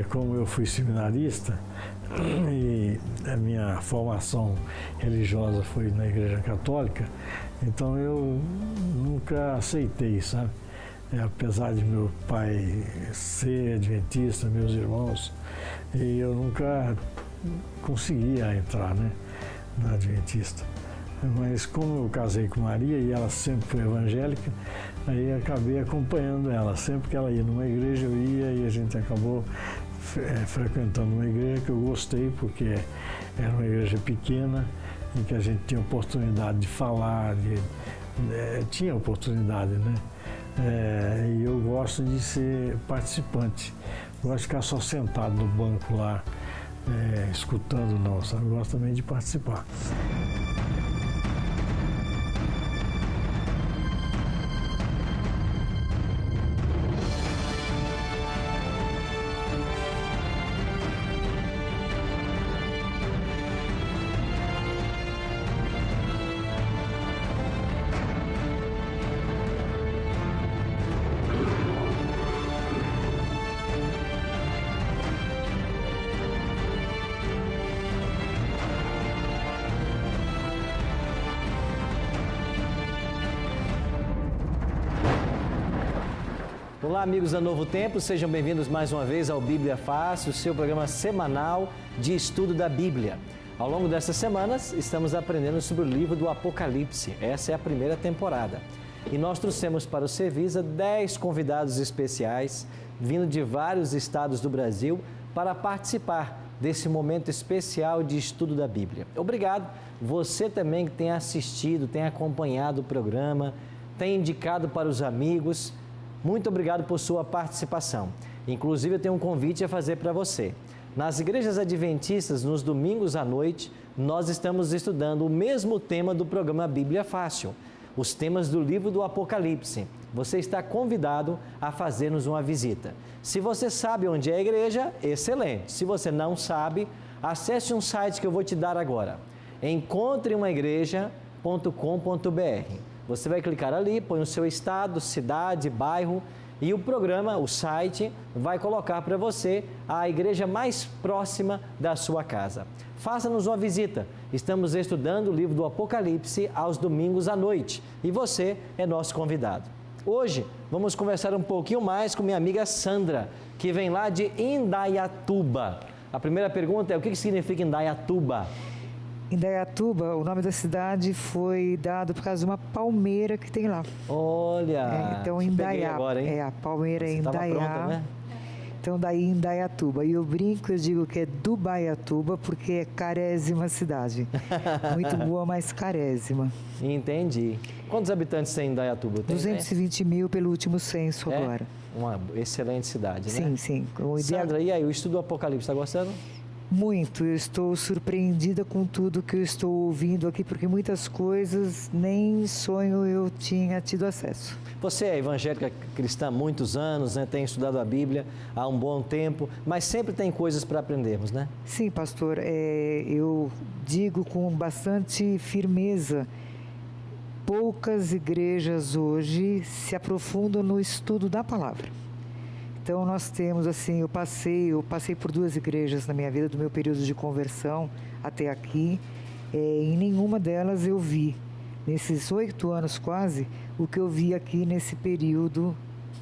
como eu fui seminarista e a minha formação religiosa foi na Igreja Católica, então eu nunca aceitei, sabe? Apesar de meu pai ser adventista, meus irmãos, e eu nunca conseguia entrar, né, na adventista. Mas como eu casei com Maria e ela sempre foi evangélica, aí acabei acompanhando ela. Sempre que ela ia numa igreja eu ia e a gente acabou frequentando uma igreja que eu gostei, porque era uma igreja pequena em que a gente tinha oportunidade de falar, tinha oportunidade, né? E eu gosto de ser participante, não gosto de ficar só sentado no banco lá, escutando não, sabe? Eu gosto também de participar. Olá, amigos da Novo Tempo, sejam bem-vindos mais uma vez ao Bíblia Fácil, o seu programa semanal de estudo da Bíblia. Ao longo dessas semanas, estamos aprendendo sobre o livro do Apocalipse. Essa é a primeira temporada. E nós trouxemos para o Servisa 10 convidados especiais, vindo de vários estados do Brasil, para participar desse momento especial de estudo da Bíblia. Obrigado, você também que tem assistido, tem acompanhado o programa, tem indicado para os amigos. Muito obrigado por sua participação. Inclusive, eu tenho um convite a fazer para você. Nas igrejas adventistas, nos domingos à noite, nós estamos estudando o mesmo tema do programa Bíblia Fácil, os temas do livro do Apocalipse. Você está convidado a fazer-nos uma visita. Se você sabe onde é a igreja, excelente. Se você não sabe, acesse um site que eu vou te dar agora. encontreumaigreja.com.br. Você vai clicar ali, põe o seu estado, cidade, bairro e o programa, o site, vai colocar para você a igreja mais próxima da sua casa. Faça-nos uma visita. Estamos estudando o livro do Apocalipse aos domingos à noite e você é nosso convidado. Hoje vamos conversar um pouquinho mais com minha amiga Sandra, que vem lá de Indaiatuba. A primeira pergunta é: o que significa Indaiatuba? Indaiatuba, o nome da cidade foi dado por causa de uma palmeira que tem lá. Olha! Então, Indaiá, agora, hein? a palmeira é Indaiá. Pronta, né? Então, daí Indaiatuba. E eu brinco, eu digo que é Dubaiatuba, porque é carésima cidade. Muito boa, mas carésima. Entendi. Quantos habitantes tem Indaiatuba? 220 mil pelo último censo agora. Uma excelente cidade, né? Sim, sim. Sandra, e aí, o estudo do Apocalipse, está gostando? Muito, eu estou surpreendida com tudo que eu estou ouvindo aqui, porque muitas coisas nem sonho eu tinha tido acesso. Você é evangélica cristã há muitos anos, né? Tem estudado a Bíblia há um bom tempo, mas sempre tem coisas para aprendermos, né? Sim, pastor, eu digo com bastante firmeza, poucas igrejas hoje se aprofundam no estudo da palavra. Então nós temos assim, eu passei por 2 igrejas na minha vida, do meu período de conversão até aqui, em nenhuma delas eu vi, nesses 8 anos quase, o que eu vi aqui nesse período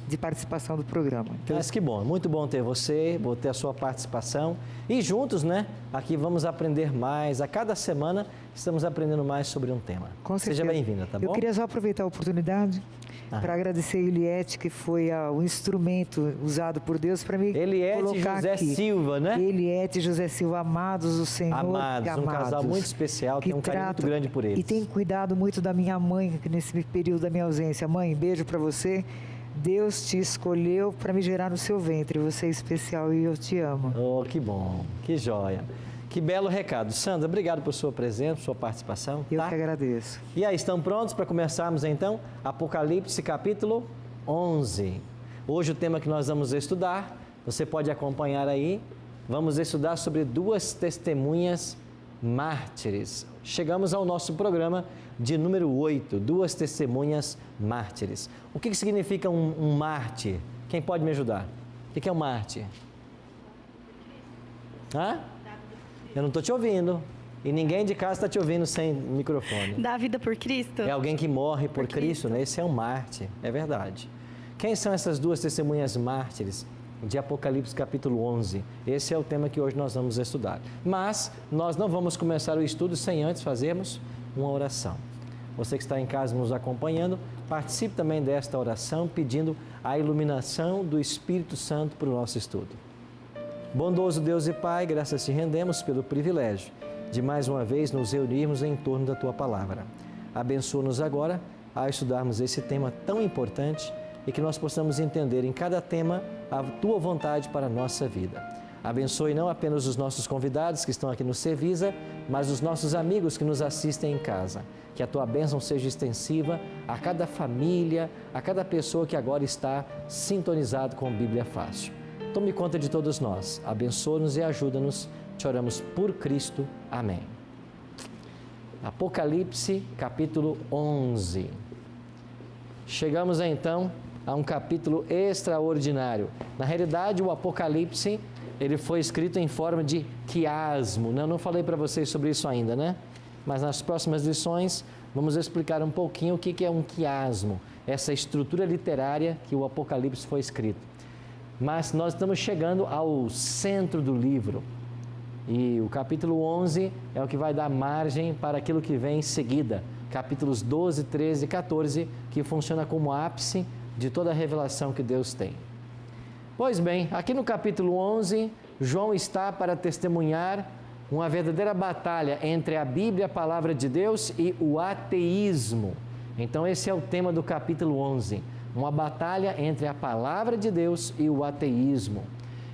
de participação do programa. Então, mas que bom, muito bom ter você, vou ter a sua participação e juntos, né, aqui vamos aprender mais, a cada semana estamos aprendendo mais sobre um tema. Com certeza. Seja bem-vinda, tá bom? Eu queria só aproveitar a oportunidade para agradecer a Eliette, que foi o instrumento usado por Deus para me colocar José aqui. Silva, né? Eliette e José Silva, amados do Senhor. Amados, um casal muito especial, tem um carinho muito grande por eles. E tem cuidado muito da minha mãe nesse período da minha ausência. Mãe, beijo para você. Deus te escolheu para me gerar no seu ventre. Você é especial e eu te amo. Oh, que bom, que joia. Que belo recado. Sandra, obrigado por sua presença, sua participação. Eu que agradeço. E aí, estão prontos para começarmos então? Apocalipse capítulo 11. Hoje o tema que nós vamos estudar, você pode acompanhar aí, vamos estudar sobre 2 testemunhas mártires. Chegamos ao nosso programa de número 8, 2 testemunhas mártires. O que significa um mártir? Quem pode me ajudar? O que é um mártir? Hã? Eu não estou te ouvindo. E ninguém de casa está te ouvindo sem microfone. Dá a vida por Cristo? É alguém que morre por Cristo, né? Esse é um mártir, é verdade. Quem são essas duas testemunhas mártires de Apocalipse capítulo 11? Esse é o tema que hoje nós vamos estudar. Mas nós não vamos começar o estudo sem antes fazermos uma oração. Você que está em casa nos acompanhando, participe também desta oração pedindo a iluminação do Espírito Santo para o nosso estudo. Bondoso Deus e Pai, graças te rendemos pelo privilégio de mais uma vez nos reunirmos em torno da Tua Palavra. Abençoa-nos agora ao estudarmos esse tema tão importante e que nós possamos entender em cada tema a Tua vontade para a nossa vida. Abençoe não apenas os nossos convidados que estão aqui no Cevisa, mas os nossos amigos que nos assistem em casa. Que a Tua bênção seja extensiva a cada família, a cada pessoa que agora está sintonizado com a Bíblia Fácil. Tome conta de todos nós, abençoa-nos e ajuda-nos. Te oramos por Cristo. Amém. Apocalipse, capítulo 11. Chegamos então a um capítulo extraordinário. Na realidade, o Apocalipse, ele foi escrito em forma de quiasmo. Eu não falei para vocês sobre isso ainda, né? Mas nas próximas lições vamos explicar um pouquinho o que é um quiasmo, essa estrutura literária que o Apocalipse foi escrito. Mas nós estamos chegando ao centro do livro. E o capítulo 11 é o que vai dar margem para aquilo que vem em seguida. Capítulos 12, 13 e 14, que funciona como ápice de toda a revelação que Deus tem. Pois bem, aqui no capítulo 11, João está para testemunhar uma verdadeira batalha entre a Bíblia, a Palavra de Deus, e o ateísmo. Então esse é o tema do capítulo 11, uma batalha entre a Palavra de Deus e o ateísmo.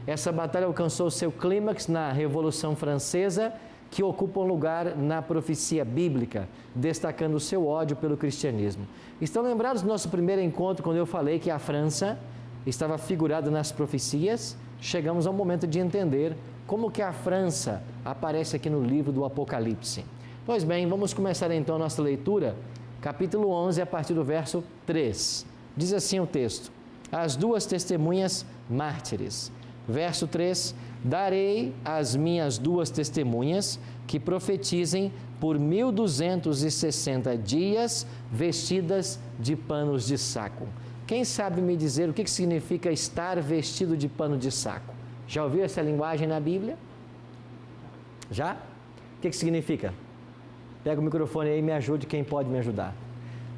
Essa batalha alcançou seu clímax na Revolução Francesa, que ocupa um lugar na profecia bíblica, destacando o seu ódio pelo cristianismo. Estão lembrados do nosso primeiro encontro, quando eu falei que a França estava figurada nas profecias? Chegamos ao momento de entender como que a França aparece aqui no livro do Apocalipse. Pois bem, vamos começar então a nossa leitura, capítulo 11, a partir do verso 3. Diz assim o texto: As duas testemunhas mártires. Verso 3, darei as minhas duas testemunhas que profetizem por 1260 dias vestidas de panos de saco. Quem sabe me dizer o que significa estar vestido de pano de saco? Já ouviu essa linguagem na Bíblia? Já? O que significa? Pega o microfone aí e me ajude, quem pode me ajudar.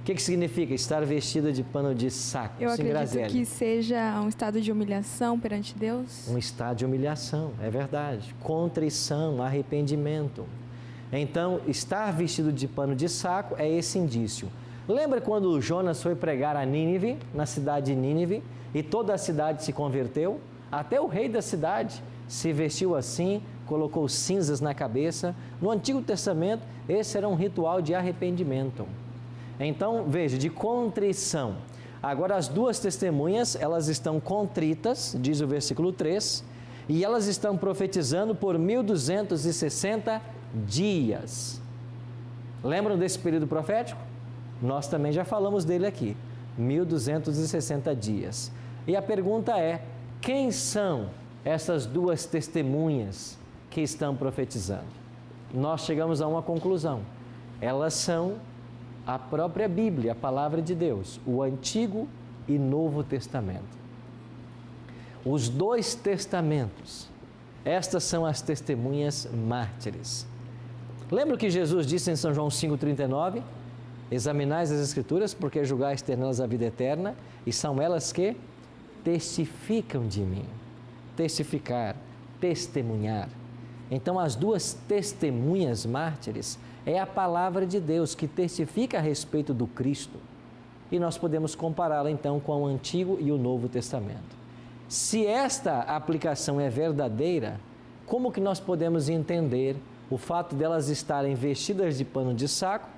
O que significa estar vestida de pano de saco? Eu acredito que seja um estado de humilhação perante Deus. Um estado de humilhação, é verdade. Contrição, arrependimento. Então, estar vestido de pano de saco é esse indício. Lembra quando Jonas foi pregar a Nínive, na cidade de Nínive, e toda a cidade se converteu? Até o rei da cidade se vestiu assim, colocou cinzas na cabeça. No Antigo Testamento, esse era um ritual de arrependimento. Então, veja, de contrição. Agora, as duas testemunhas, elas estão contritas, diz o versículo 3, e elas estão profetizando por 1260 dias. Lembram desse período profético? Nós também já falamos dele aqui, 1260 dias. E a pergunta é, quem são essas duas testemunhas que estão profetizando? Nós chegamos a uma conclusão. Elas são a própria Bíblia, a Palavra de Deus, o Antigo e Novo Testamento. Os dois testamentos, estas são as testemunhas mártires. Lembra o que Jesus disse em São João 5,39? Examinais as Escrituras, porque julgais ter nelas a vida eterna, e são elas que testificam de mim. Testificar, testemunhar. Então, as duas testemunhas mártires é a Palavra de Deus que testifica a respeito do Cristo. E nós podemos compará-la então com o Antigo e o Novo Testamento. Se esta aplicação é verdadeira, como que nós podemos entender o fato delas estarem vestidas de pano de saco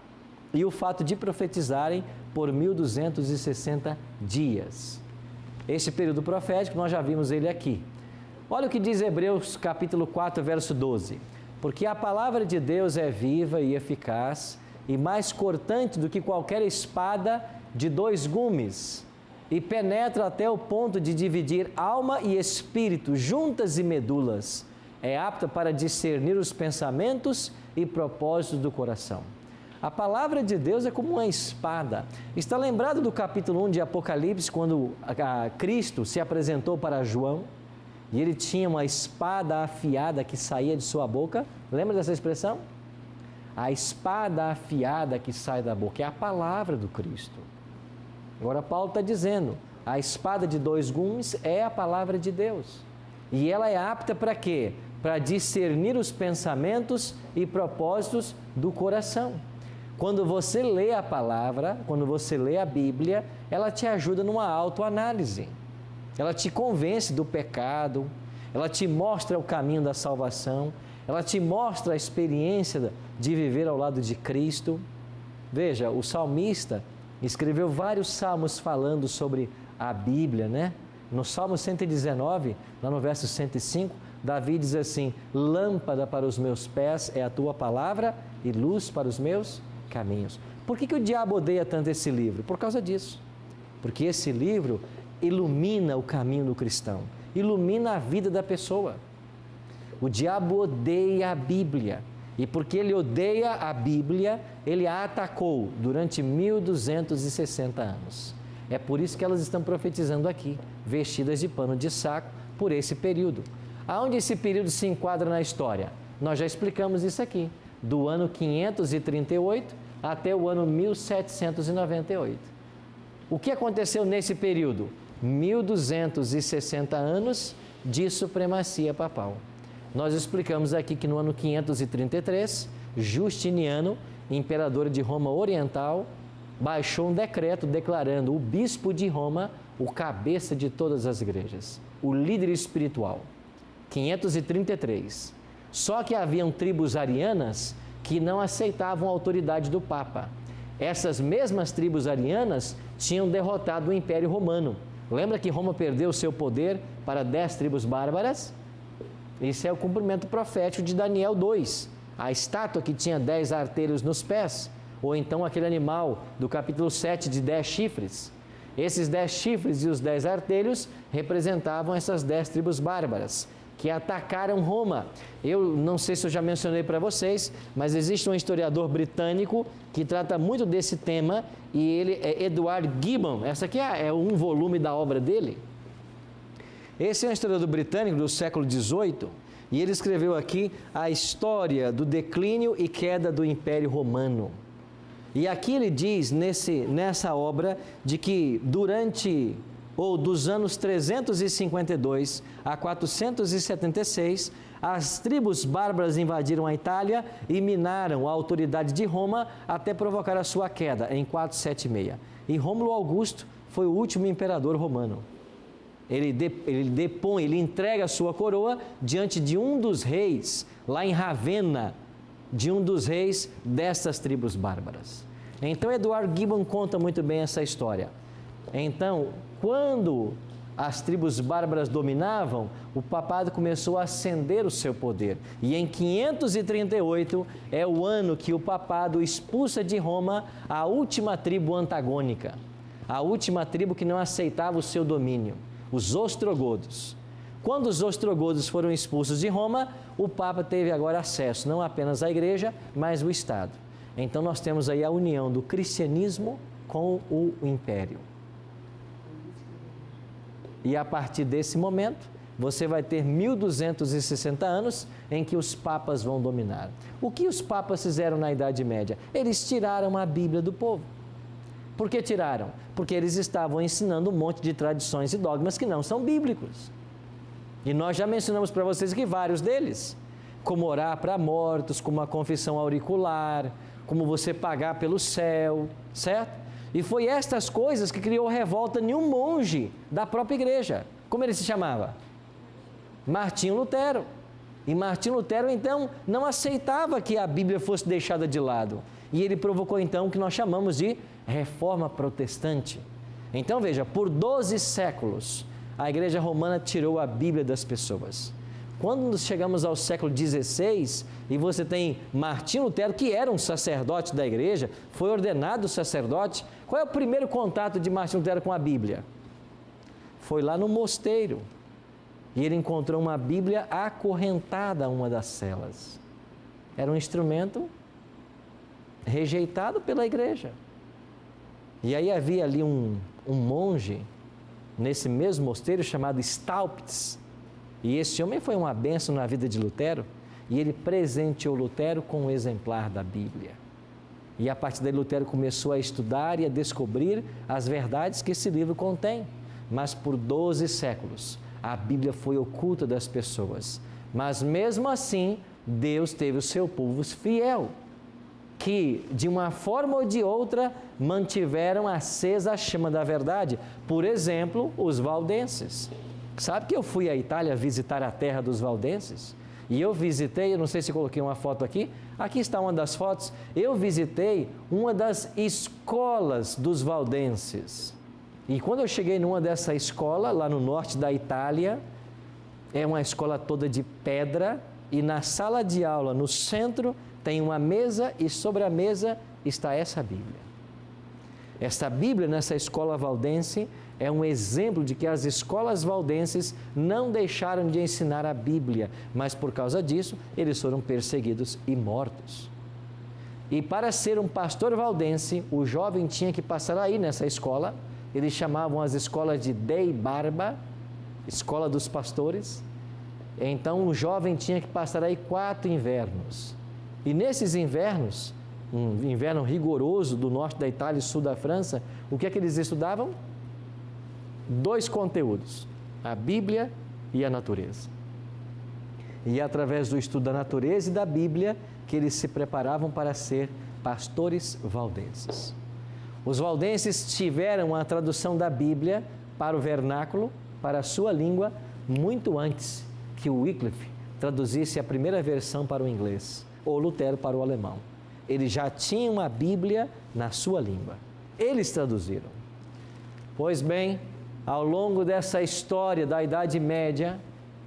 e o fato de profetizarem por 1260 dias? Este período profético, nós já vimos ele aqui. Olha o que diz Hebreus capítulo 4, verso 12. Porque a palavra de Deus é viva e eficaz e mais cortante do que qualquer espada de dois gumes e penetra até o ponto de dividir alma e espírito, juntas e medulas, é apta para discernir os pensamentos e propósitos do coração. A palavra de Deus é como uma espada. Está lembrado do capítulo 1 de Apocalipse, quando Cristo se apresentou para João e ele tinha uma espada afiada que saía de sua boca? Lembra dessa expressão? A espada afiada que sai da boca é a palavra do Cristo. Agora Paulo está dizendo, a espada de dois gumes é a palavra de Deus. E ela é apta para quê? Para discernir os pensamentos e propósitos do coração. Quando você lê a palavra, quando você lê a Bíblia, ela te ajuda numa autoanálise. Ela te convence do pecado, ela te mostra o caminho da salvação, ela te mostra a experiência de viver ao lado de Cristo. Veja, o salmista escreveu vários salmos falando sobre a Bíblia, né? No Salmo 119, lá no verso 105, Davi diz assim: lâmpada para os meus pés é a tua palavra e luz para os meus caminhos. Por que o diabo odeia tanto esse livro? Por causa disso. Porque esse livro ilumina o caminho do cristão, ilumina a vida da pessoa. O diabo odeia a Bíblia. E porque ele odeia a Bíblia, ele a atacou durante 1260 anos. É por isso que elas estão profetizando aqui, vestidas de pano de saco, por esse período. Aonde esse período se enquadra na história? Nós já explicamos isso aqui, do ano 538 até o ano 1798. O que aconteceu nesse período? 1260 anos de supremacia papal. Nós explicamos aqui que no ano 533, Justiniano, imperador de Roma Oriental, baixou um decreto declarando o bispo de Roma o cabeça de todas as igrejas, o líder espiritual. 533. Só que haviam tribos arianas que não aceitavam a autoridade do Papa. Essas mesmas tribos arianas tinham derrotado o Império Romano. Lembra que Roma perdeu seu poder para 10 tribos bárbaras? Isso é o cumprimento profético de Daniel 2, a estátua que tinha 10 artelhos nos pés, ou então aquele animal do capítulo 7 de 10 chifres. Esses 10 chifres e os 10 artelhos representavam essas 10 tribos bárbaras que atacaram Roma. Eu não sei se eu já mencionei para vocês, mas existe um historiador britânico que trata muito desse tema e ele é Edward Gibbon. Essa aqui é um volume da obra dele. Esse é um historiador britânico do século XVIII e ele escreveu aqui a história do declínio e queda do Império Romano. E aqui ele diz nessa obra de que dos anos 352 a 476, as tribos bárbaras invadiram a Itália e minaram a autoridade de Roma até provocar a sua queda em 476. E Rômulo Augusto foi o último imperador romano. Ele entrega a sua coroa diante de um dos reis, lá em Ravenna, de um dos reis dessas tribos bárbaras. Então, Edward Gibbon conta muito bem essa história. Então, quando as tribos bárbaras dominavam, o papado começou a ascender o seu poder. E em 538 é o ano que o papado expulsa de Roma a última tribo antagônica, a última tribo que não aceitava o seu domínio, os ostrogodos. Quando os ostrogodos foram expulsos de Roma, o Papa teve agora acesso não apenas à igreja, mas ao Estado. Então nós temos aí a união do cristianismo com o império. E a partir desse momento, você vai ter 1260 anos em que os papas vão dominar. O que os papas fizeram na Idade Média? Eles tiraram a Bíblia do povo. Por que tiraram? Porque eles estavam ensinando um monte de tradições e dogmas que não são bíblicos. E nós já mencionamos para vocês aqui vários deles, como orar para mortos, como a confissão auricular, como você pagar pelo céu, certo? E foi estas coisas que criou revolta em um monge da própria igreja. Como ele se chamava? Martinho Lutero. E Martinho Lutero, então, não aceitava que a Bíblia fosse deixada de lado. E ele provocou, então, o que nós chamamos de Reforma Protestante. Então, veja, por 12 séculos, a Igreja Romana tirou a Bíblia das pessoas. Quando chegamos ao século XVI, e você tem Martinho Lutero, que era um sacerdote da igreja, foi ordenado sacerdote, qual é o primeiro contato de Martinho Lutero com a Bíblia? Foi lá no mosteiro. e ele encontrou uma Bíblia acorrentada a uma das celas. Era um instrumento rejeitado pela igreja. E aí havia ali um monge, nesse mesmo mosteiro, chamado Staupitz. E esse homem foi uma bênção na vida de Lutero, e ele presenteou Lutero com um exemplar da Bíblia. E a partir daí Lutero começou a estudar e a descobrir as verdades que esse livro contém. Mas por 12 séculos, a Bíblia foi oculta das pessoas. Mas mesmo assim, Deus teve o seu povo fiel, que de uma forma ou de outra mantiveram acesa a chama da verdade. Por exemplo, os valdenses. Sabe que eu fui à Itália visitar a terra dos valdenses? E eu visitei, eu não sei se coloquei uma foto aqui, aqui está uma das fotos, eu visitei uma das escolas dos valdenses. E quando eu cheguei numa dessa escola, lá no norte da Itália, é uma escola toda de pedra, e na sala de aula, no centro, tem uma mesa, e sobre a mesa está essa Bíblia. Esta Bíblia, nessa escola valdense, é um exemplo de que as escolas valdenses não deixaram de ensinar a Bíblia, mas por causa disso, eles foram perseguidos e mortos. E para ser um pastor valdense, o jovem tinha que passar aí nessa escola. Eles chamavam as escolas de Dei Barba, escola dos pastores. Então o jovem tinha que passar aí 4 invernos. E nesses invernos, um inverno rigoroso do norte da Itália e sul da França, o que é que eles estudavam? 2 conteúdos, a Bíblia e a natureza. E é através do estudo da natureza e da Bíblia que eles se preparavam para ser pastores valdenses. Os valdenses tiveram a tradução da Bíblia para o vernáculo, para a sua língua, muito antes que o Wycliffe traduzisse a primeira versão para o inglês, ou Lutero para o alemão. Eles já tinham a Bíblia na sua língua. Eles traduziram. Pois bem, ao longo dessa história da Idade Média,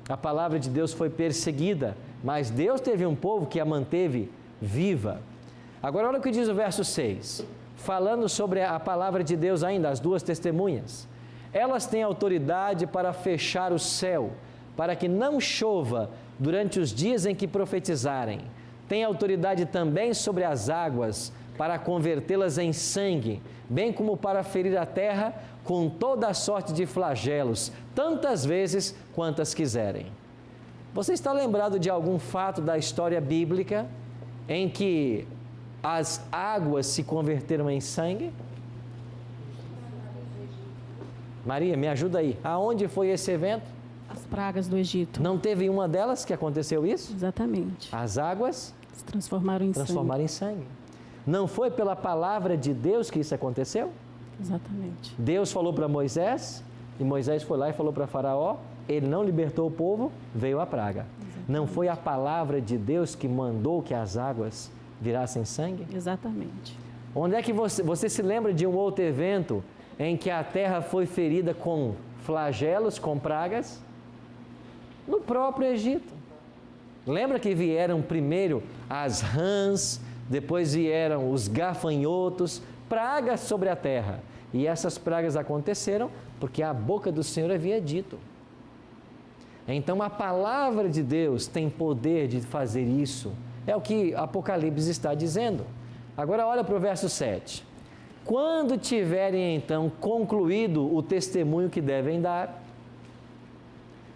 a palavra de Deus foi perseguida, mas Deus teve um povo que a manteve viva. Agora olha o que diz o verso 6, falando sobre a palavra de Deus ainda, as 2 testemunhas. Elas têm autoridade para fechar o céu, para que não chova durante os dias em que profetizarem. Têm autoridade também sobre as águas, para convertê-las em sangue, bem como para ferir a terra com toda a sorte de flagelos, tantas vezes quantas quiserem. Você está lembrado de algum fato da história bíblica em que as águas se converteram em sangue? Maria, me ajuda aí. Aonde foi esse evento? As pragas do Egito. Não teve uma delas que aconteceu isso? Exatamente. As águas Se transformaram em sangue. Não foi pela palavra de Deus que isso aconteceu? Exatamente. Deus falou para Moisés, e Moisés foi lá e falou para Faraó, ele não libertou o povo, veio a praga. Exatamente. Não foi a palavra de Deus que mandou que as águas virassem sangue? Exatamente. Onde é que você se lembra de um outro evento em que a terra foi ferida com flagelos, com pragas? No próprio Egito. Lembra que vieram primeiro as rãs, depois vieram os gafanhotos, pragas sobre a terra. E essas pragas aconteceram porque a boca do Senhor havia dito. Então a palavra de Deus tem poder de fazer isso. É o que Apocalipse está dizendo. Agora olha para o verso 7. Quando tiverem então concluído o testemunho que devem dar,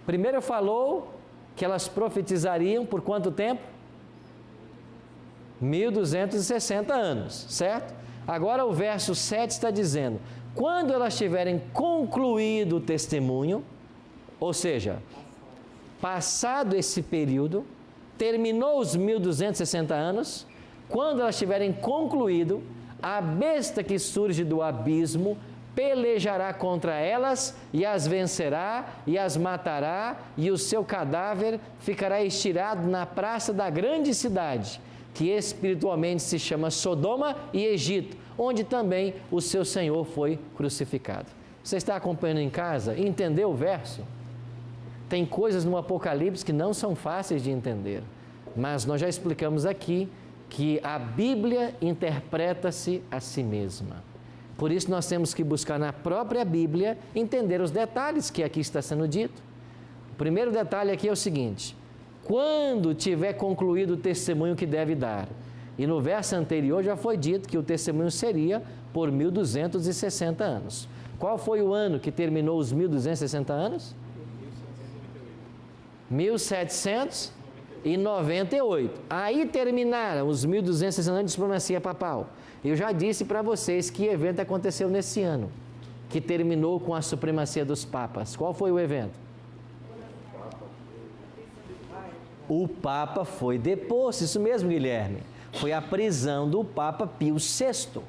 primeiro falou que elas profetizariam por quanto tempo? 1260 anos, certo? Agora o verso 7 está dizendo, quando elas tiverem concluído o testemunho, ou seja, passado esse período, terminou os 1260 anos, quando elas tiverem concluído, a besta que surge do abismo pelejará contra elas e as vencerá e as matará, e o seu cadáver ficará estirado na praça da grande cidade, que espiritualmente se chama Sodoma e Egito, onde também o seu Senhor foi crucificado. Você está acompanhando em casa? Entendeu o verso? Tem coisas no Apocalipse que não são fáceis de entender, mas nós já explicamos aqui que a Bíblia interpreta-se a si mesma. Por isso nós temos que buscar na própria Bíblia entender os detalhes que aqui está sendo dito. O primeiro detalhe aqui é o seguinte: quando tiver concluído o testemunho que deve dar. E no verso anterior já foi dito que o testemunho seria por 1260 anos. Qual foi o ano que terminou os 1260 anos? 1798. Aí terminaram os 1260 anos de supremacia papal. Eu já disse para vocês que evento aconteceu nesse ano, que terminou com a supremacia dos papas. Qual foi o evento? O Papa foi deposto, isso mesmo, Guilherme. Foi a prisão do Papa Pio VI,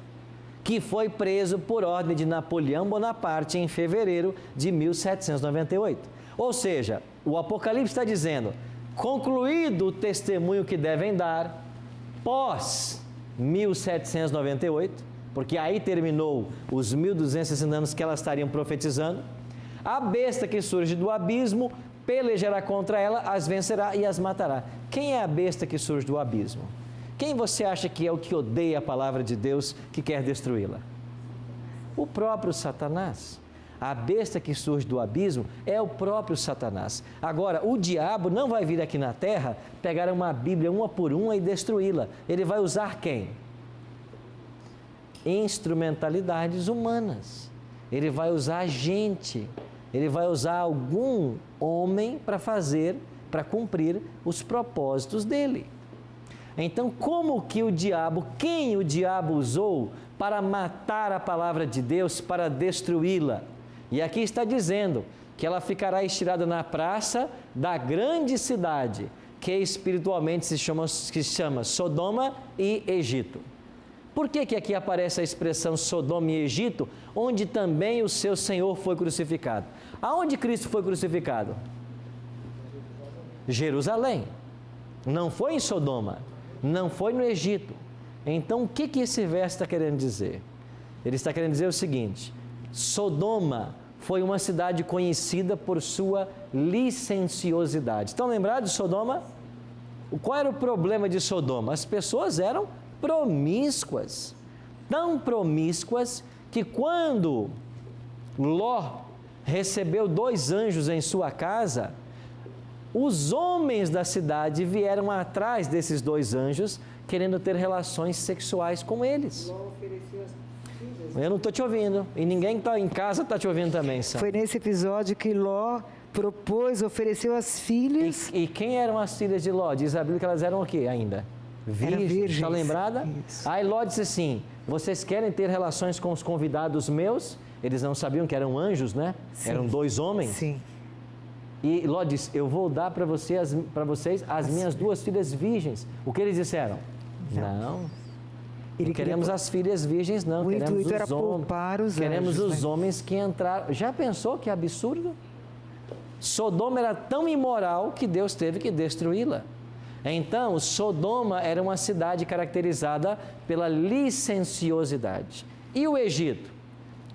que foi preso por ordem de Napoleão Bonaparte em fevereiro de 1798. Ou seja, o Apocalipse está dizendo, concluído o testemunho que devem dar, pós 1798, porque aí terminou os 1260 anos que elas estariam profetizando, a besta que surge do abismo pelejará contra ela, as vencerá e as matará. Quem é a besta que surge do abismo? Quem você acha que é o que odeia a palavra de Deus, que quer destruí-la? O próprio Satanás. A besta que surge do abismo é o próprio Satanás. Agora, o diabo não vai vir aqui na terra, pegar uma Bíblia uma por uma e destruí-la. Ele vai usar quem? Instrumentalidades humanas. Ele vai usar gente. Ele vai usar algum homem para cumprir os propósitos dele. Então, quem o diabo usou para matar a palavra de Deus, para destruí-la? E aqui está dizendo que ela ficará estirada na praça da grande cidade, que espiritualmente se chama Sodoma e Egito. Por que aqui aparece a expressão Sodoma e Egito, onde também o seu Senhor foi crucificado? Aonde Cristo foi crucificado? Jerusalém. Não foi em Sodoma, não foi no Egito. Então, o que esse verso está querendo dizer? Ele está querendo dizer o seguinte: Sodoma foi uma cidade conhecida por sua licenciosidade. Estão lembrados de Sodoma? Qual era o problema de Sodoma? As pessoas eram promíscuas, tão promíscuas que quando Ló recebeu 2 anjos em sua casa, os homens da cidade vieram atrás desses 2 anjos, querendo ter relações sexuais com eles. Eu não estou te ouvindo, e ninguém que está em casa está te ouvindo também, Sam. Foi nesse episódio que Ló ofereceu as filhas. E quem eram as filhas de Ló? Diz a Bíblia que elas eram o quê ainda? Virgens. Está lembrada? Isso. Aí Ló disse assim: vocês querem ter relações com os convidados meus? Eles não sabiam que eram anjos, né? Sim. Eram 2 homens. Sim. E Ló disse: eu vou dar para vocês as minhas 2 filhas virgens. O que eles disseram? Não queremos as filhas virgens, não. O queremos intuito os era poupar os queremos anjos, os homens que entraram. Já pensou que absurdo? Sodoma era tão imoral que Deus teve que destruí-la. Então, Sodoma era uma cidade caracterizada pela licenciosidade. E o Egito?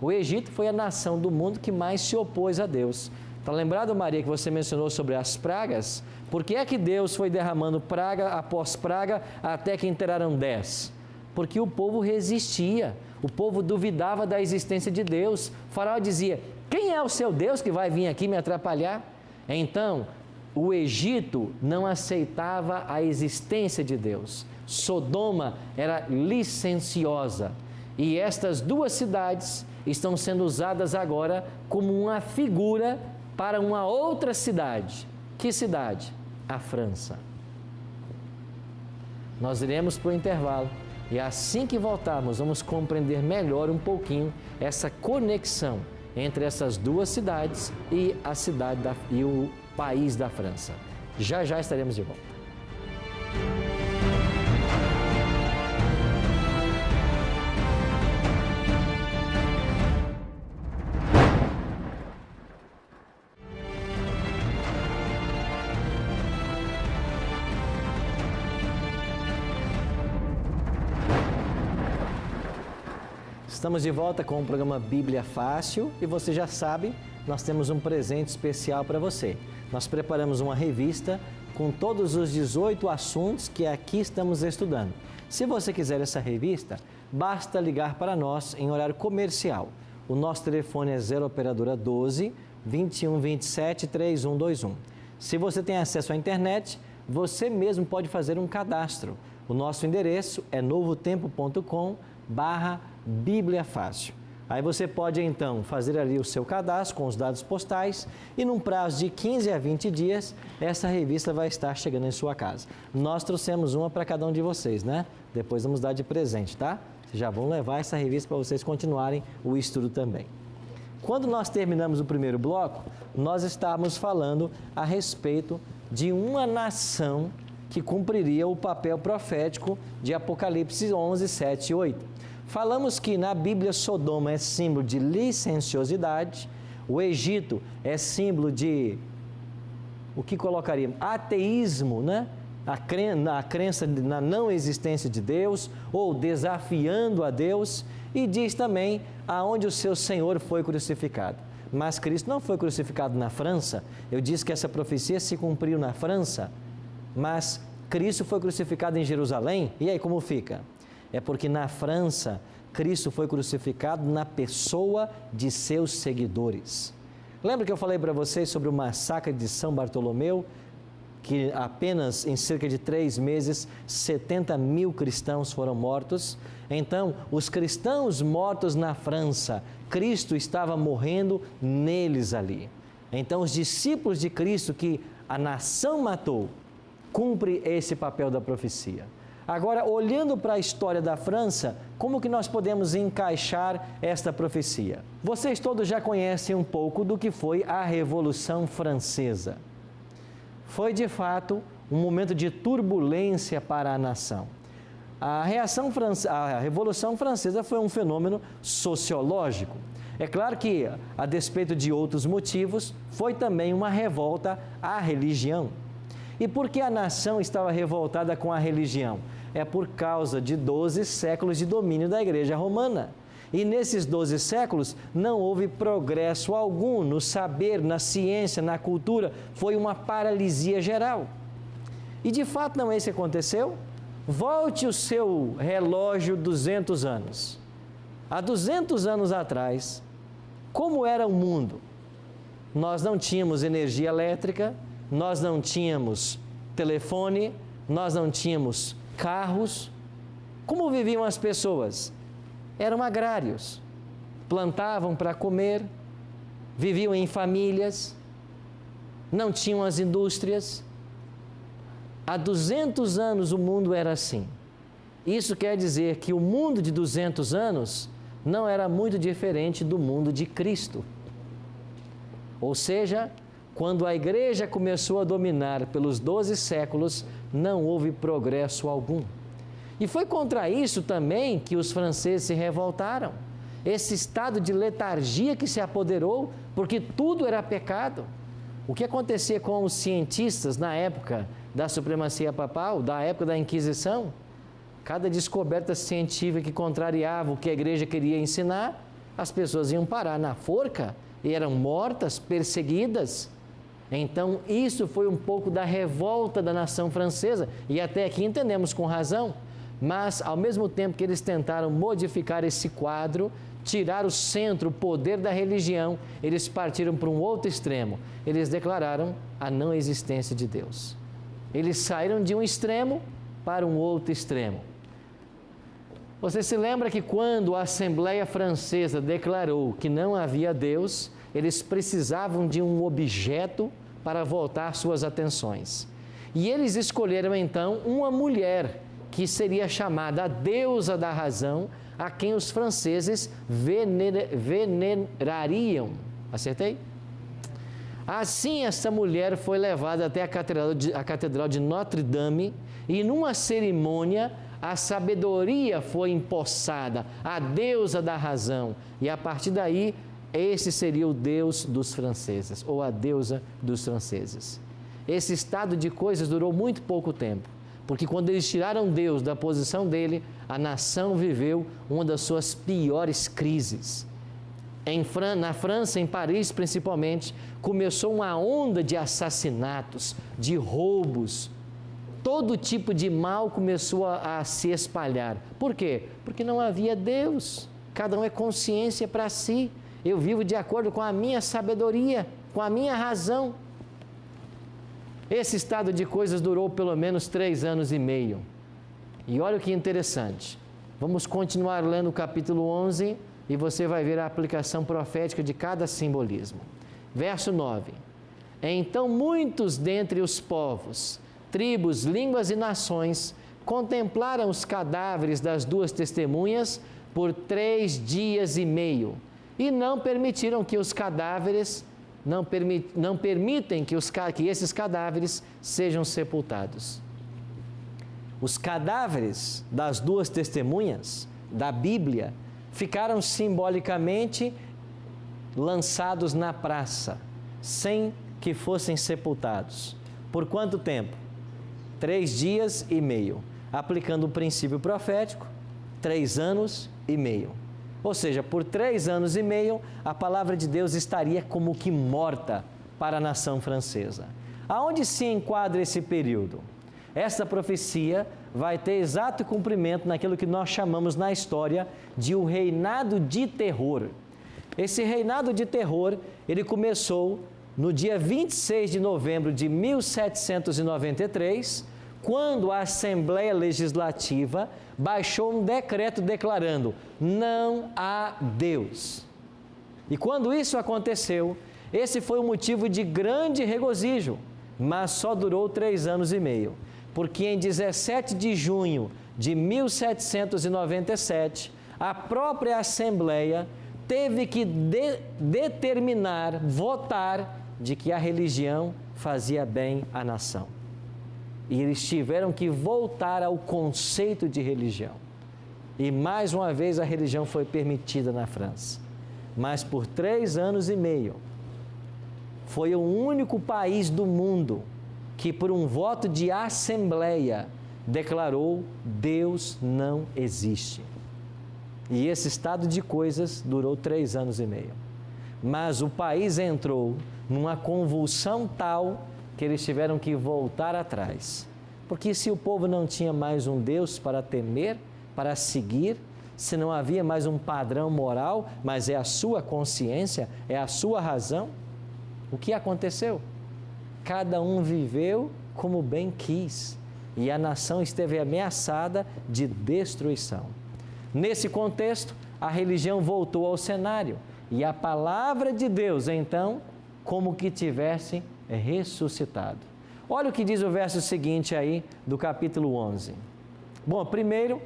O Egito foi a nação do mundo que mais se opôs a Deus. Está lembrado, Maria, que você mencionou sobre as pragas? Por que é que Deus foi derramando praga após praga até que entraram 10? Porque o povo resistia, o povo duvidava da existência de Deus. O faraó dizia: quem é o seu Deus que vai vir aqui me atrapalhar? Então, o Egito não aceitava a existência de Deus. Sodoma era licenciosa. E estas 2 cidades estão sendo usadas agora como uma figura para uma outra cidade. Que cidade? A França. Nós iremos para o intervalo e assim que voltarmos vamos compreender melhor um pouquinho essa conexão entre essas 2 cidades e a cidade e o país da França. Já estaremos de volta. Estamos de volta com o programa Bíblia Fácil e você já sabe, nós temos um presente especial para você. Nós preparamos uma revista com todos os 18 assuntos que aqui estamos estudando. Se você quiser essa revista, basta ligar para nós em horário comercial. O nosso telefone é 0 operadora 12 21 27 3121. Se você tem acesso à internet, você mesmo pode fazer um cadastro. O nosso endereço é novotempo.com/Bíblia Fácil. Aí você pode então fazer ali o seu cadastro com os dados postais e num prazo de 15 a 20 dias, essa revista vai estar chegando em sua casa. Nós trouxemos uma para cada um de vocês, né? Depois vamos dar de presente, tá? Vocês já vão levar essa revista para vocês continuarem o estudo também. Quando nós terminamos o primeiro bloco, nós estávamos falando a respeito de uma nação que cumpriria o papel profético de Apocalipse 11, 7 e 8. Falamos que na Bíblia Sodoma é símbolo de licenciosidade, o Egito é símbolo de, o que colocaríamos? Ateísmo, né? A crença na não existência de Deus, ou desafiando a Deus, e diz também aonde o seu Senhor foi crucificado. Mas Cristo não foi crucificado na França. Eu disse que essa profecia se cumpriu na França, mas Cristo foi crucificado em Jerusalém. E aí como fica? É porque na França, Cristo foi crucificado na pessoa de seus seguidores. Lembra que eu falei para vocês sobre o massacre de São Bartolomeu? Que apenas em cerca de 3 meses, 70 mil cristãos foram mortos. Então, os cristãos mortos na França, Cristo estava morrendo neles ali. Então, os discípulos de Cristo que a nação matou, cumpre esse papel da profecia. Agora, olhando para a história da França, como que nós podemos encaixar esta profecia? Vocês todos já conhecem um pouco do que foi a Revolução Francesa. Foi, de fato, um momento de turbulência para a nação. A Revolução Francesa foi um fenômeno sociológico. É claro que, a despeito de outros motivos, foi também uma revolta à religião. E por que a nação estava revoltada com a religião? É por causa de 12 séculos de domínio da Igreja Romana. E nesses 12 séculos não houve progresso algum no saber, na ciência, na cultura. Foi uma paralisia geral. E de fato não é isso que aconteceu? Volte o seu relógio 200 anos. Há 200 anos atrás, como era o mundo? Nós não tínhamos energia elétrica, nós não tínhamos telefone, nós não tínhamos carros. Como viviam as pessoas? Eram agrários, plantavam para comer, viviam em famílias, não tinham as indústrias. Há 200 anos o mundo era assim. Isso quer dizer que o mundo de 200 anos não era muito diferente do mundo de Cristo. Ou seja, quando a igreja começou a dominar pelos 12 séculos, não houve progresso algum. E foi contra isso também que os franceses se revoltaram. Esse estado de letargia que se apoderou, porque tudo era pecado. O que acontecia com os cientistas na época da supremacia papal, da época da Inquisição? Cada descoberta científica que contrariava o que a igreja queria ensinar, as pessoas iam parar na forca e eram mortas, perseguidas. Então, isso foi um pouco da revolta da nação francesa, e até aqui entendemos com razão. Mas, ao mesmo tempo que eles tentaram modificar esse quadro, tirar o centro, o poder da religião, eles partiram para um outro extremo. Eles declararam a não existência de Deus. Eles saíram de um extremo para um outro extremo. Você se lembra que quando a Assembleia Francesa declarou que não havia Deus, eles precisavam de um objeto para voltar suas atenções. E eles escolheram então uma mulher que seria chamada a deusa da razão, a quem os franceses venerariam. Acertei? Assim, essa mulher foi levada até a Catedral de Notre Dame e numa cerimônia a sabedoria foi empossada, a deusa da razão. E a partir daí, esse seria o Deus dos franceses, ou a deusa dos franceses. Esse estado de coisas durou muito pouco tempo, porque quando eles tiraram Deus da posição dele, a nação viveu uma das suas piores crises. Na França, em Paris principalmente, começou uma onda de assassinatos, de roubos. Todo tipo de mal começou a se espalhar. Por quê? Porque não havia Deus. Cada um é consciência para si. Eu vivo de acordo com a minha sabedoria, com a minha razão. Esse estado de coisas durou pelo menos 3 anos e meio. E olha o que interessante. Vamos continuar lendo o capítulo 11 e você vai ver a aplicação profética de cada simbolismo. Verso 9. Então muitos dentre os povos, tribos, línguas e nações contemplaram os cadáveres das 2 testemunhas por 3 dias e meio e não permitiram que os cadáveres, não permitem que esses cadáveres sejam sepultados. Os cadáveres das 2 testemunhas da Bíblia ficaram simbolicamente lançados na praça, sem que fossem sepultados. Por quanto tempo? 3 dias e meio. Aplicando o princípio profético, 3 anos e meio. Ou seja, por 3 anos e meio, a palavra de Deus estaria como que morta para a nação francesa. Aonde se enquadra esse período? Esta profecia vai ter exato cumprimento naquilo que nós chamamos na história de o reinado de terror. Esse reinado de terror, ele começou no dia 26 de novembro de 1793, quando a Assembleia Legislativa baixou um decreto declarando: não há Deus. E quando isso aconteceu, esse foi um motivo de grande regozijo, mas só durou 3 anos e meio, porque em 17 de junho de 1797, a própria Assembleia teve que determinar, votar, de que a religião fazia bem à nação. E eles tiveram que voltar ao conceito de religião. E mais uma vez a religião foi permitida na França. Mas por 3 anos e meio, foi o único país do mundo que por um voto de assembleia declarou: Deus não existe. E esse estado de coisas durou 3 anos e meio. Mas o país entrou numa convulsão tal que eles tiveram que voltar atrás. Porque se o povo não tinha mais um Deus para temer, para seguir, se não havia mais um padrão moral, mas é a sua consciência, é a sua razão, o que aconteceu? Cada um viveu como bem quis e a nação esteve ameaçada de destruição. Nesse contexto, a religião voltou ao cenário e a palavra de Deus, então, como que tivesse ressuscitado. Olha o que diz o verso seguinte aí do capítulo 11. Bom, primeiro,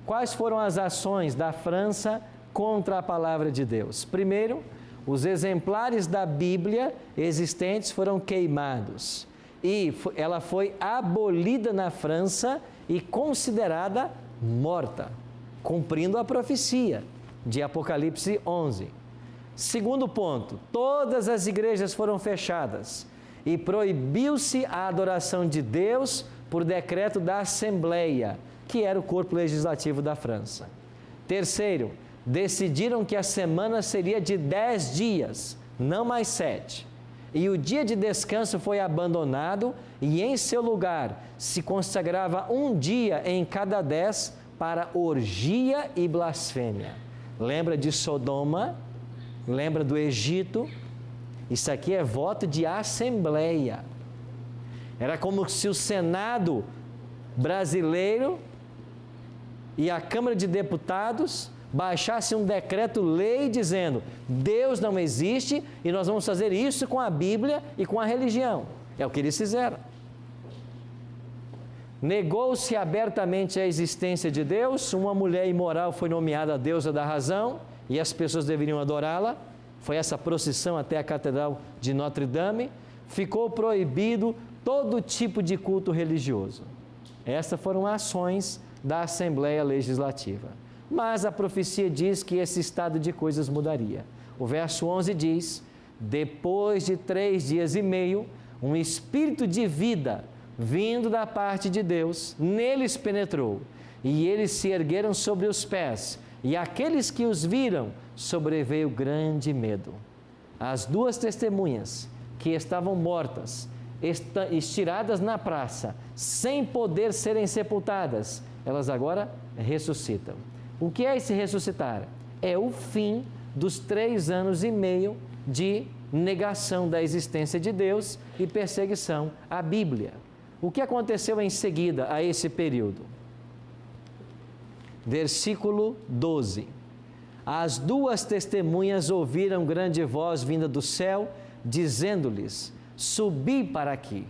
quais foram as ações da França contra a palavra de Deus? Primeiro, os exemplares da Bíblia existentes foram queimados e ela foi abolida na França e considerada morta, cumprindo a profecia de Apocalipse 11. Segundo ponto, todas as igrejas foram fechadas e proibiu-se a adoração de Deus por decreto da Assembleia, que era o corpo legislativo da França. Terceiro, decidiram que a semana seria de 10 dias, não mais 7. E o dia de descanso foi abandonado e em seu lugar se consagrava um dia em cada 10 para orgia e blasfêmia. Lembra de Sodoma? Lembra do Egito? Isso aqui é voto de assembleia. Era como se o Senado brasileiro e a Câmara de Deputados baixasse um decreto-lei dizendo: Deus não existe e nós vamos fazer isso com a Bíblia e com a religião. É o que eles fizeram. Negou-se abertamente a existência de Deus. Uma mulher imoral foi nomeada a deusa da razão e as pessoas deveriam adorá-la. Foi essa procissão até a Catedral de Notre Dame. Ficou proibido todo tipo de culto religioso. Essas foram ações da Assembleia Legislativa. Mas a profecia diz que esse estado de coisas mudaria. O verso 11 diz: depois de 3 dias e meio, um espírito de vida vindo da parte de Deus neles penetrou, e eles se ergueram sobre os pés, e aqueles que os viram sobreveio grande medo. As 2 testemunhas que estavam mortas, estiradas na praça, sem poder serem sepultadas, elas agora ressuscitam. O que é esse ressuscitar? É o fim dos 3 anos e meio de negação da existência de Deus e perseguição à Bíblia. O que aconteceu em seguida a esse período? Versículo 12. As 2 testemunhas ouviram grande voz vinda do céu, dizendo-lhes: subi para aqui.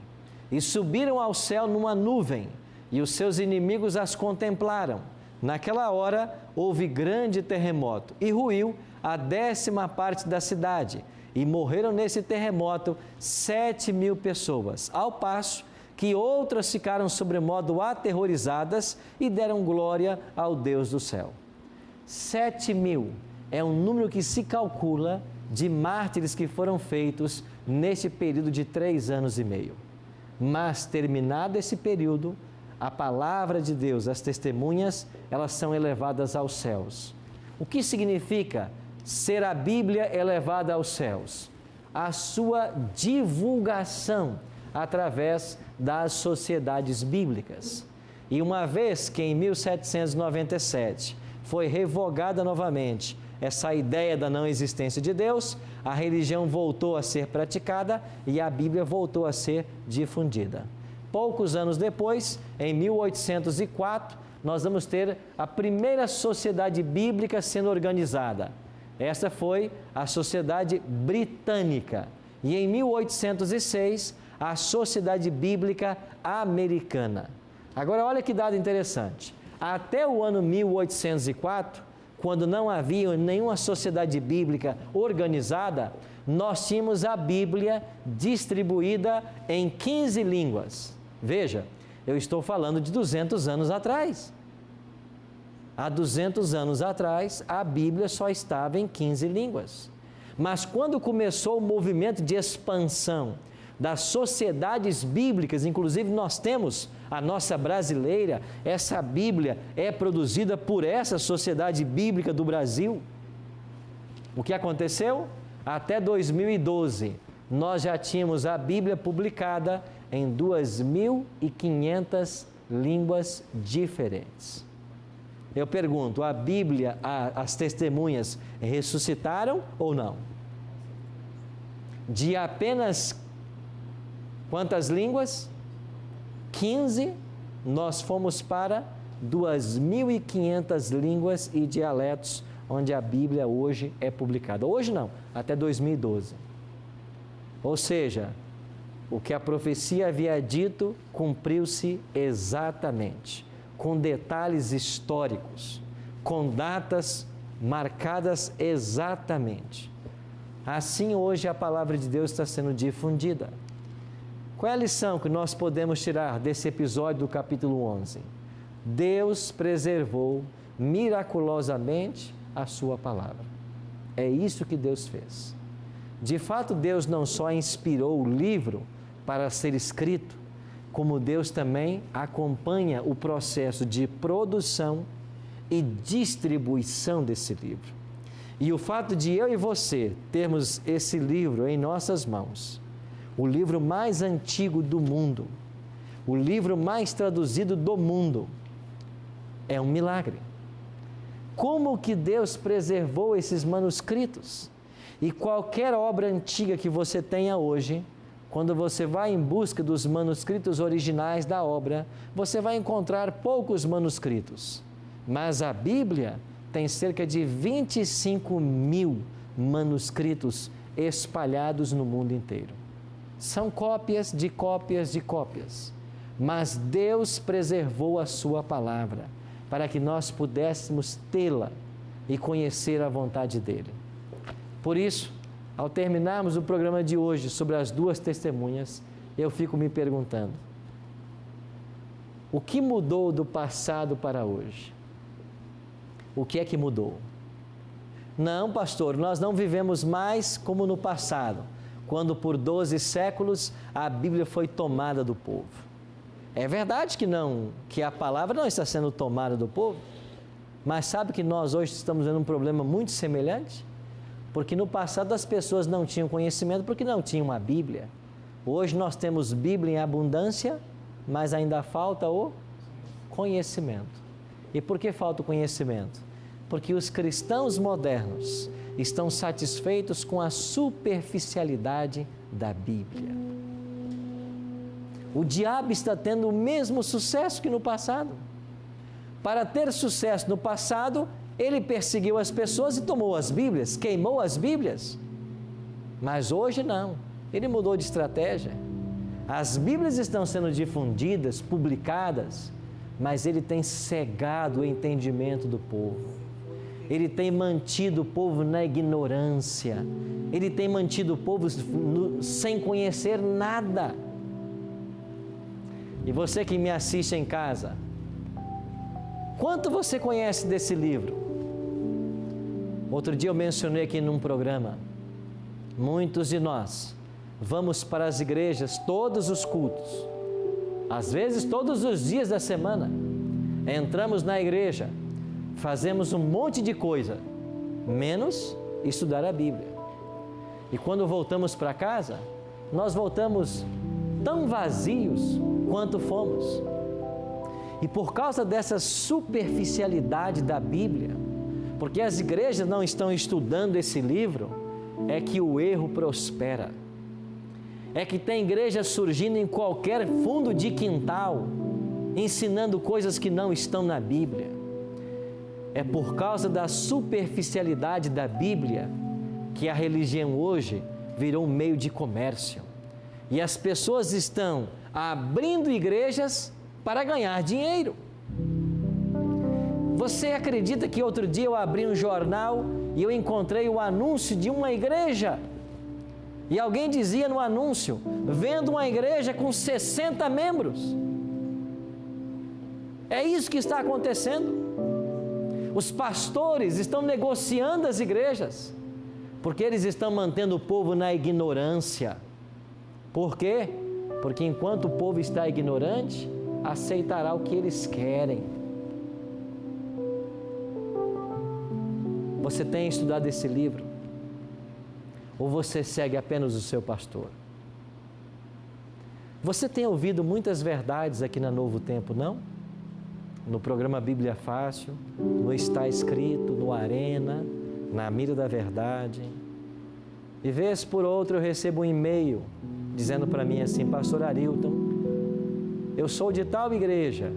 E subiram ao céu numa nuvem, e os seus inimigos as contemplaram. Naquela hora houve grande terremoto, e ruiu a 10ª parte da cidade, e morreram nesse terremoto 7.000 pessoas, ao passo que outras ficaram sobremodo aterrorizadas e deram glória ao Deus do céu. 7.000 é um número que se calcula de mártires que foram feitos nesse período de 3 anos e meio. Mas, terminado esse período, a palavra de Deus, as testemunhas, elas são elevadas aos céus. O que significa ser a Bíblia elevada aos céus? A sua divulgação através das sociedades bíblicas. E uma vez que em 1797 foi revogada novamente essa ideia da não existência de Deus, a religião voltou a ser praticada e a Bíblia voltou a ser difundida. Poucos anos depois, em 1804, nós vamos ter a primeira sociedade bíblica sendo organizada. Esta foi a Sociedade Britânica. E em 1806, a Sociedade Bíblica Americana. Agora, olha que dado interessante. Até o ano 1804, quando não havia nenhuma sociedade bíblica organizada, nós tínhamos a Bíblia distribuída em 15 línguas. Veja, eu estou falando de 200 anos atrás. Há 200 anos atrás, a Bíblia só estava em 15 línguas. Mas quando começou o movimento de expansão das sociedades bíblicas, inclusive nós temos a nossa brasileira, essa Bíblia é produzida por essa Sociedade Bíblica do Brasil. O que aconteceu? Até 2012, nós já tínhamos a Bíblia publicada em 2.500 línguas diferentes. Eu pergunto, a Bíblia, as testemunhas ressuscitaram ou não? De apenas quantas línguas? 15, nós fomos para 2.500 línguas e dialetos, onde a Bíblia hoje é publicada. Hoje não, até 2012. Ou seja, o que a profecia havia dito cumpriu-se exatamente, com detalhes históricos, com datas marcadas exatamente. Assim, hoje a palavra de Deus está sendo difundida. Qual é a lição que nós podemos tirar desse episódio do capítulo 11? Deus preservou miraculosamente a sua palavra. É isso que Deus fez. De fato, Deus não só inspirou o livro para ser escrito, como Deus também acompanha o processo de produção e distribuição desse livro. E o fato de eu e você termos esse livro em nossas mãos, o livro mais antigo do mundo, o livro mais traduzido do mundo, é um milagre. Como que Deus preservou esses manuscritos? E qualquer obra antiga que você tenha hoje, quando você vai em busca dos manuscritos originais da obra, você vai encontrar poucos manuscritos. Mas a Bíblia tem cerca de 25.000 manuscritos espalhados no mundo inteiro. São cópias de cópias de cópias. Mas Deus preservou a sua palavra para que nós pudéssemos tê-la e conhecer a vontade dele. Por isso, ao terminarmos o programa de hoje sobre as 2 testemunhas, eu fico me perguntando: o que mudou do passado para hoje? O que é que mudou? Não, pastor, nós não vivemos mais como no passado, quando por 12 séculos a Bíblia foi tomada do povo. É verdade que a palavra não está sendo tomada do povo, mas sabe que nós hoje estamos vendo um problema muito semelhante? Porque no passado as pessoas não tinham conhecimento porque não tinham a Bíblia. Hoje nós temos Bíblia em abundância, mas ainda falta o conhecimento. E por que falta o conhecimento? Porque os cristãos modernos estão satisfeitos com a superficialidade da Bíblia. O diabo está tendo o mesmo sucesso que no passado. Para ter sucesso no passado, ele perseguiu as pessoas e tomou as Bíblias, queimou as Bíblias. Mas hoje não, ele mudou de estratégia. As Bíblias estão sendo difundidas, publicadas, mas ele tem cegado o entendimento do povo. Ele tem mantido o povo na ignorância. Ele tem mantido o povo sem conhecer nada. E você que me assiste em casa, quanto você conhece desse livro? Outro dia eu mencionei aqui num programa, muitos de nós vamos para as igrejas todos os cultos, às vezes todos os dias da semana, entramos na igreja, fazemos um monte de coisa, menos estudar a Bíblia. E quando voltamos para casa, nós voltamos tão vazios quanto fomos. E por causa dessa superficialidade da Bíblia, porque as igrejas não estão estudando esse livro, é que o erro prospera. É que tem igreja surgindo em qualquer fundo de quintal, ensinando coisas que não estão na Bíblia. É por causa da superficialidade da Bíblia que a religião hoje virou um meio de comércio. E as pessoas estão abrindo igrejas para ganhar dinheiro. Você acredita que outro dia eu abri um jornal e eu encontrei o anúncio de uma igreja? E alguém dizia no anúncio, vendo uma igreja com 60 membros. É isso que está acontecendo. Os pastores estão negociando as igrejas, porque eles estão mantendo o povo na ignorância. Por quê? Porque enquanto o povo está ignorante, aceitará o que eles querem. Você tem estudado esse livro? Ou você segue apenas o seu pastor? Você tem ouvido muitas verdades aqui na Novo Tempo, não? No programa Bíblia Fácil, no Está Escrito, no Arena, na Mira da Verdade. E vez por outra eu recebo um e-mail dizendo para mim assim, Pastor Arilton, eu sou de tal igreja,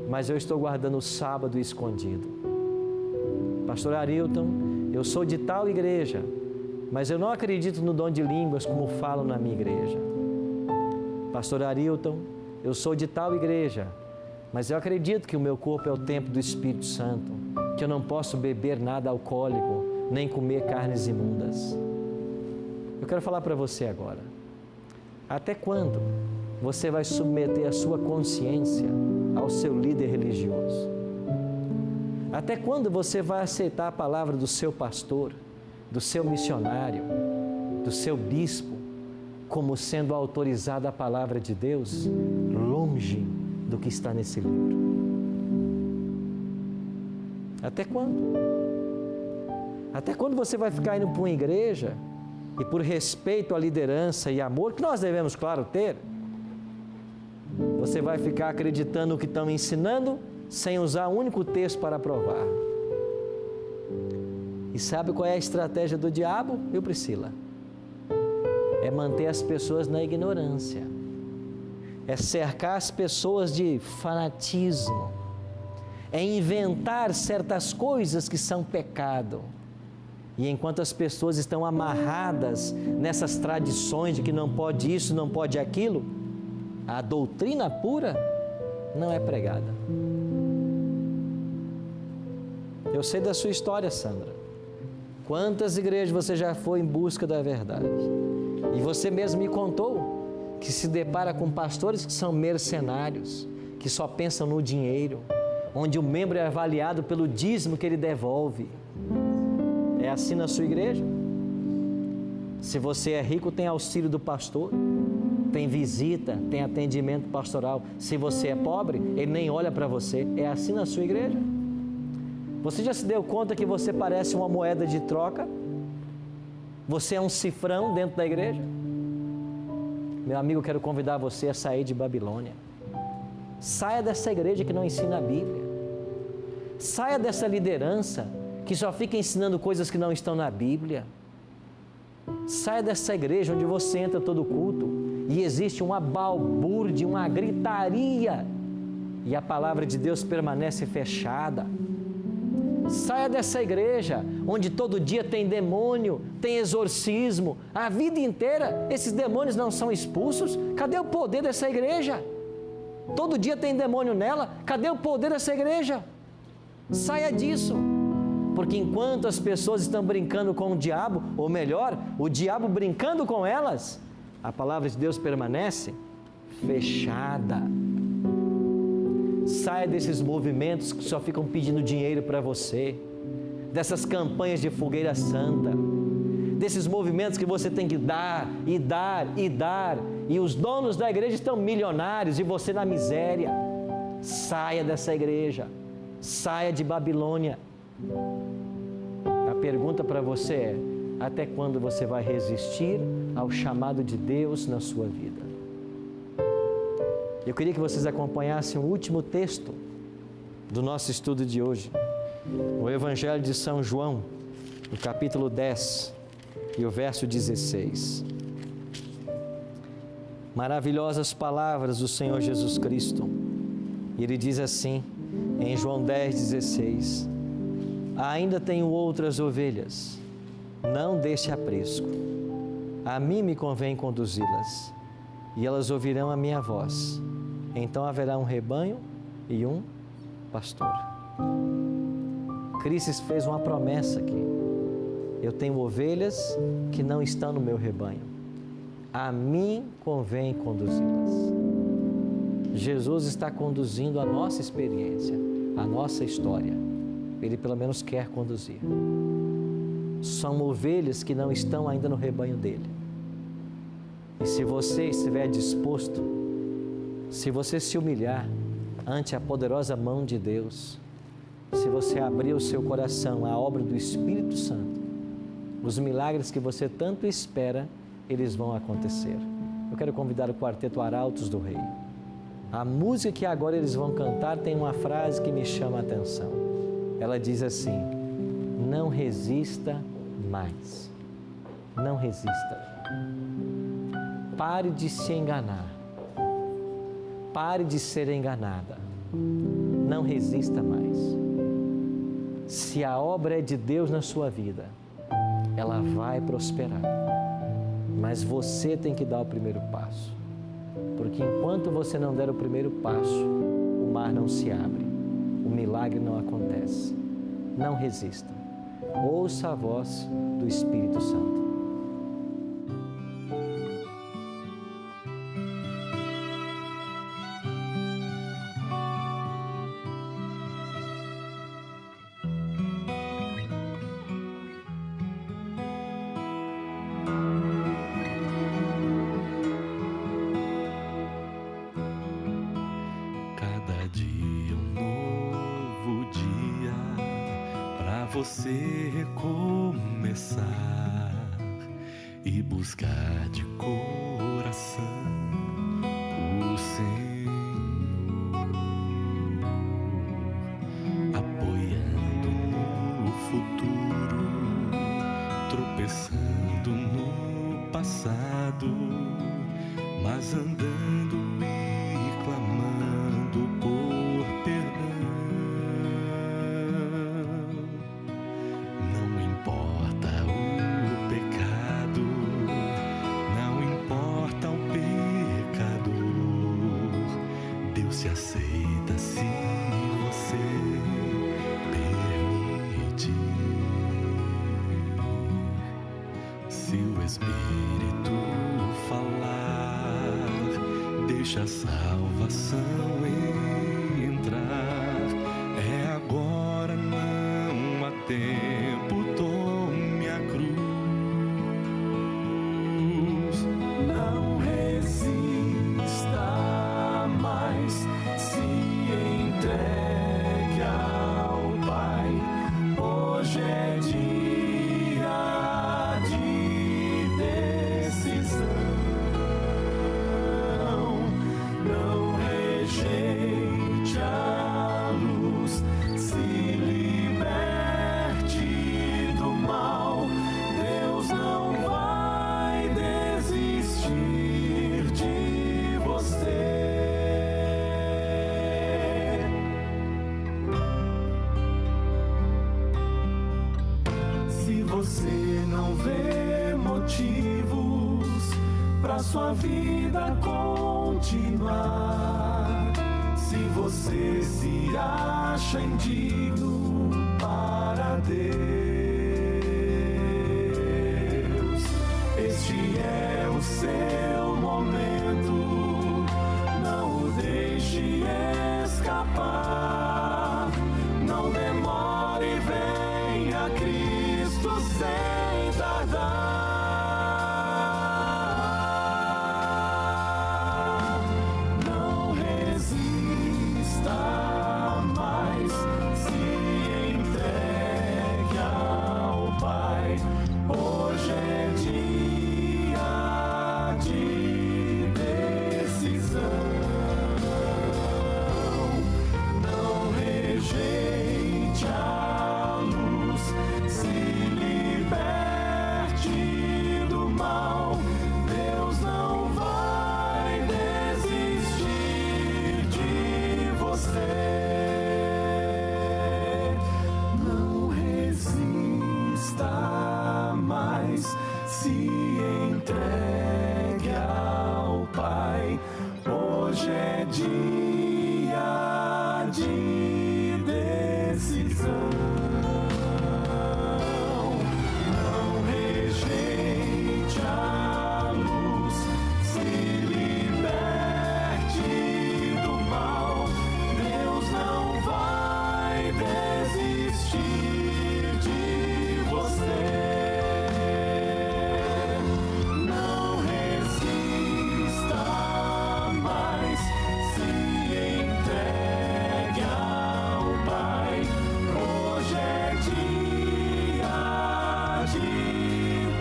mas eu estou guardando o sábado escondido. Pastor Arilton, eu sou de tal igreja, mas eu não acredito no dom de línguas como falam na minha igreja. Pastor Arilton, eu sou de tal igreja, mas eu acredito que o meu corpo é o templo do Espírito Santo, que eu não posso beber nada alcoólico, nem comer carnes imundas. Eu quero falar para você agora, até quando você vai submeter a sua consciência ao seu líder religioso? Até quando você vai aceitar a palavra do seu pastor, do seu missionário, do seu bispo, como sendo autorizada a palavra de Deus, longe do que está nesse livro? Até quando? Até quando você vai ficar indo para uma igreja e por respeito à liderança e amor, que nós devemos, claro, ter, você vai ficar acreditando no que estão ensinando sem usar um único texto para provar? E sabe qual é a estratégia do diabo, viu, Priscila? É manter as pessoas na ignorância. É cercar as pessoas de fanatismo. É inventar certas coisas que são pecado. E enquanto as pessoas estão amarradas nessas tradições de que não pode isso, não pode aquilo, a doutrina pura não é pregada. Eu sei da sua história, Sandra. Quantas igrejas você já foi em busca da verdade? E você mesmo me contou que se depara com pastores que são mercenários, que só pensam no dinheiro, onde o membro é avaliado pelo dízimo que ele devolve. É assim na sua igreja? Se você é rico, tem auxílio do pastor, tem visita, tem atendimento pastoral. Se você é pobre, ele nem olha para você. É assim na sua igreja? Você já se deu conta que você parece uma moeda de troca? Você é um cifrão dentro da igreja? Meu amigo, eu quero convidar você a sair de Babilônia. Saia dessa igreja que não ensina a Bíblia. Saia dessa liderança que só fica ensinando coisas que não estão na Bíblia. Saia dessa igreja onde você entra todo culto e existe uma balbúrdia, uma gritaria, e a palavra de Deus permanece fechada. Saia dessa igreja onde todo dia tem demônio, tem exorcismo, a vida inteira esses demônios não são expulsos. Cadê o poder dessa igreja? Todo dia tem demônio nela, cadê o poder dessa igreja? Saia disso, porque enquanto as pessoas estão brincando com o diabo, ou melhor, o diabo brincando com elas, a palavra de Deus permanece fechada. Saia desses movimentos que só ficam pedindo dinheiro para você, dessas campanhas de fogueira santa, desses movimentos que você tem que dar e dar e dar, e os donos da igreja estão milionários e você na miséria. Saia dessa igreja, saia de Babilônia. A pergunta para você é: até quando você vai resistir ao chamado de Deus na sua vida? Eu queria que vocês acompanhassem o último texto do nosso estudo de hoje, o Evangelho de São João, no capítulo 10 e o verso 16. Maravilhosas palavras do Senhor Jesus Cristo. Ele diz assim, em João 10,16: ainda tenho outras ovelhas, não deste aprisco. A mim me convém conduzi-las, e elas ouvirão a minha voz. Então haverá um rebanho e um pastor. Cristo fez uma promessa aqui: eu tenho ovelhas que não estão no meu rebanho, a mim convém conduzi-las. Jesus está conduzindo a nossa experiência, a nossa história. Ele pelo menos quer conduzir. São ovelhas que não estão ainda no rebanho dele. E se você estiver disposto, se você se humilhar ante a poderosa mão de Deus, se você abrir o seu coração à obra do Espírito Santo, os milagres que você tanto espera, eles vão acontecer. Eu quero convidar o quarteto Arautos do Rei. A música que agora eles vão cantar tem uma frase que me chama a atenção. Ela diz assim: não resista mais. Não resista. Pare de se enganar. Pare de ser enganada. Não resista mais. Se a obra é de Deus na sua vida, ela vai prosperar. Mas você tem que dar o primeiro passo. Porque enquanto você não der o primeiro passo, o mar não se abre, o milagre não acontece. Não resista. Ouça a voz do Espírito Santo. Você recomeçar e buscar de coração o Senhor, apoiando no futuro, tropeçando no passado, mas andando e clamando por perdão. Se aceita se você permitir. Se o Espírito falar, deixa a salvação entrar. É agora, não há tempo, tome a cruz. Não resista mais, se entregue ao Pai. Hoje é dia de decisão. Não rejeite a luz, se liberte você não vê motivos para sua vida continuar, se você se acha indigno para Deus, este é o seu momento, não o deixe escapar, não demore, venha a Cristo sem tardar. Não resista mais, se entregue ao Pai. Hoje é dia de decisão. Não rejeite a luz, se liberte do mal. Deus não vai desistir de você. Não resista mais, se entregue ao Pai. Hoje é dia de decisão. Não rejeite a luz, se liberte do mal. Deus não vai desistir de você. Não resista mais, se entregue ao Pai. Hoje é dia de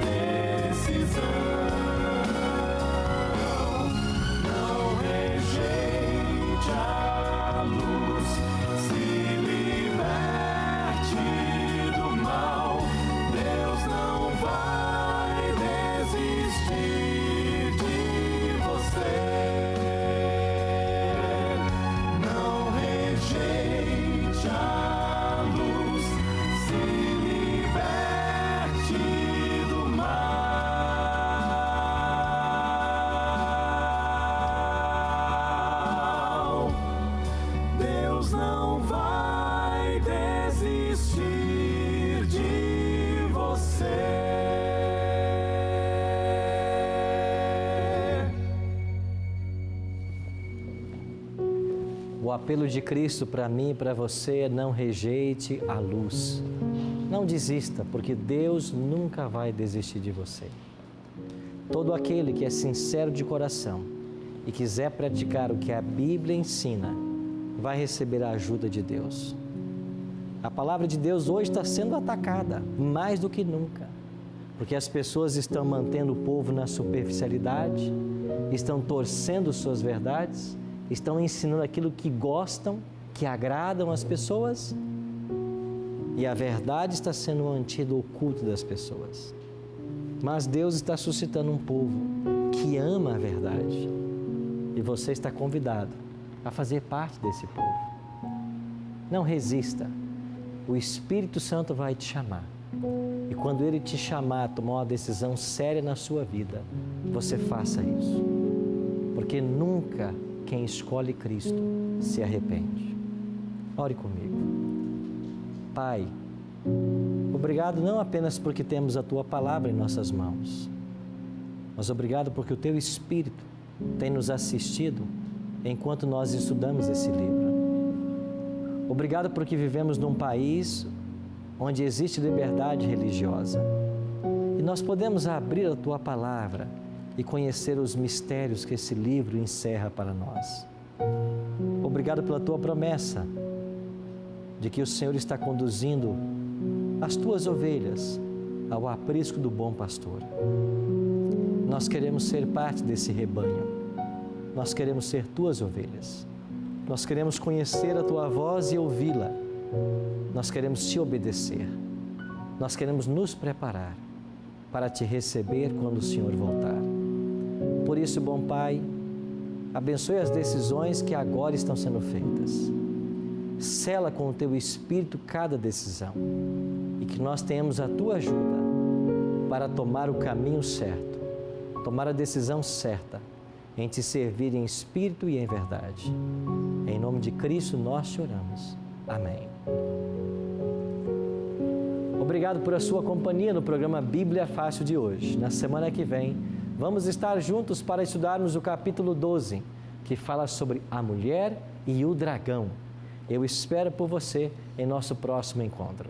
decisão. Não rejeite a luz, se liberte do mal. Deus não vai desistir de você. Não rejeite a luz, se liberte do mal. Deus não vai desistir de você. O apelo de Cristo para mim e para você é: não rejeite a luz. Não desista, porque Deus nunca vai desistir de você. Todo aquele que é sincero de coração e quiser praticar o que a Bíblia ensina, vai receber a ajuda de Deus. A palavra de Deus hoje está sendo atacada, mais do que nunca, porque as pessoas estão mantendo o povo na superficialidade, estão torcendo suas verdades, estão ensinando aquilo que gostam, que agradam as pessoas, e a verdade está sendo mantida oculta das pessoas. Mas Deus está suscitando um povo que ama a verdade, e você está convidado a fazer parte desse povo. Não resista, o Espírito Santo vai te chamar, e quando Ele te chamar a tomar uma decisão séria na sua vida, você faça isso, porque nunca quem escolhe Cristo se arrepende. Ore comigo. Pai, obrigado não apenas porque temos a Tua palavra em nossas mãos, mas obrigado porque o Teu Espírito tem nos assistido enquanto nós estudamos esse livro. Obrigado porque vivemos num país onde existe liberdade religiosa e nós podemos abrir a Tua palavra e conhecer os mistérios que esse livro encerra para nós. Obrigado pela Tua promessa de que o Senhor está conduzindo as Tuas ovelhas ao aprisco do bom pastor. Nós queremos ser parte desse rebanho, nós queremos ser Tuas ovelhas, nós queremos conhecer a Tua voz e ouvi-la, nós queremos Te obedecer, nós queremos nos preparar para Te receber quando o Senhor voltar. Por isso, bom Pai, abençoe as decisões que agora estão sendo feitas. Sela com o Teu Espírito cada decisão e que nós tenhamos a Tua ajuda para tomar o caminho certo, tomar a decisão certa em te servir em espírito e em verdade. Em nome de Cristo nós te oramos. Amém. Obrigado por a sua companhia no programa Bíblia Fácil de hoje. Na semana que vem, vamos estar juntos para estudarmos o capítulo 12, que fala sobre a mulher e o dragão. Eu espero por você em nosso próximo encontro.